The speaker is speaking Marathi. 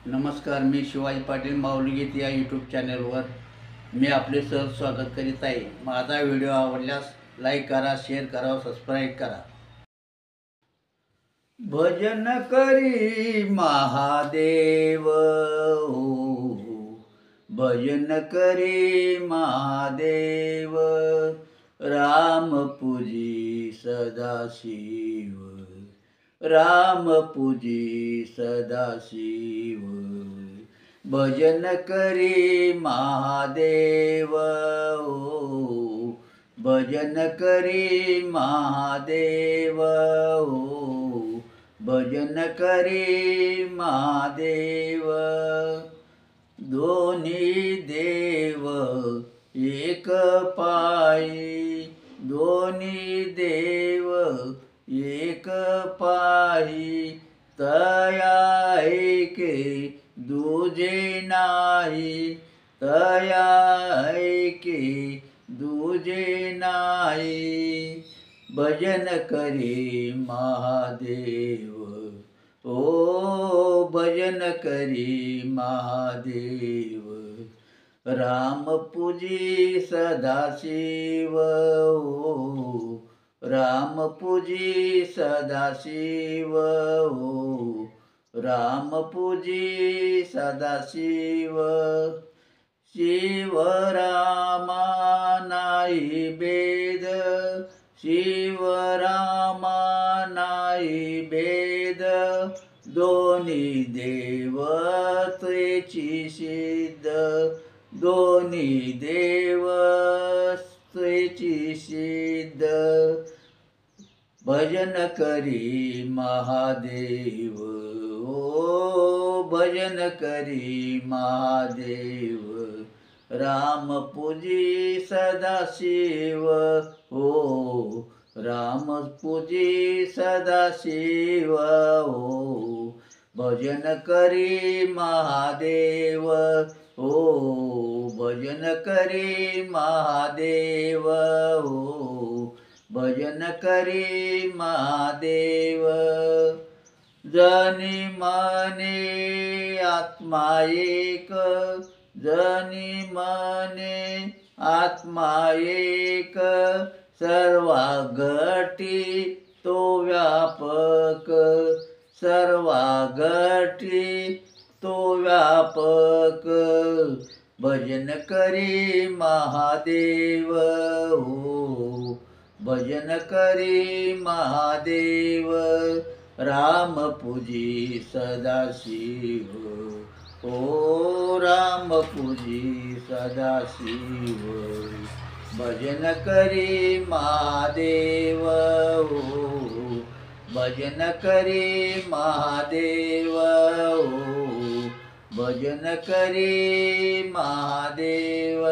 नमस्कार, मी शिवाजी पाटील माऊली गीत या यूट्यूब चॅनलवर मी आपले सहज स्वागत करीत आहे. माझा व्हिडिओ आवडल्यास लाईक करा, शेअर करा, सबस्क्राईब करा. भजन करी महादेव हो, भजन करी महादेव, राम पूजी सदाशिव, राम पूजी सदाशिव. भजन करी महादेव हो, भजन करी महादेव हो, भजन करी महादेव. दोन्ही देव एक पायी, दोन्ही देव एक पायी, तया ऐके दूजे नाही, तया ऐके दूजे नाही. भजन करी महादेव ओ, भजन करी महादेव, राम पूजी सदाशिव हो, राम पूजी सदाशिव हो, राम पूजी सदाशिव. शिव रामा नाही भेद, शिव रामा नाही भेद, दोन्ही देव त्वेची सिद्ध, दोन्ही देव त्वेची सिद्ध. भजन करी महादेव ओ, भजन करी महादेव, राम पूजी सदाशिव हो, राम पूजी सदाशिव हो. भजन करी महादेव हो, भजन करी महादेव हो, भजन करी महादेव. जनी मने आत्मा एक, जनी मने आत्मा एक, सर्वा घटी तो व्यापक, सर्वा घटी तो व्यापक. भजन करी महादेव हो, भजन करी महादेव, राम पूजी सदाशिव ओ, राम पूजी सदाशिव. भजन करी महादेव हो, भजन करी महादेव हो, भजन करी महादेव.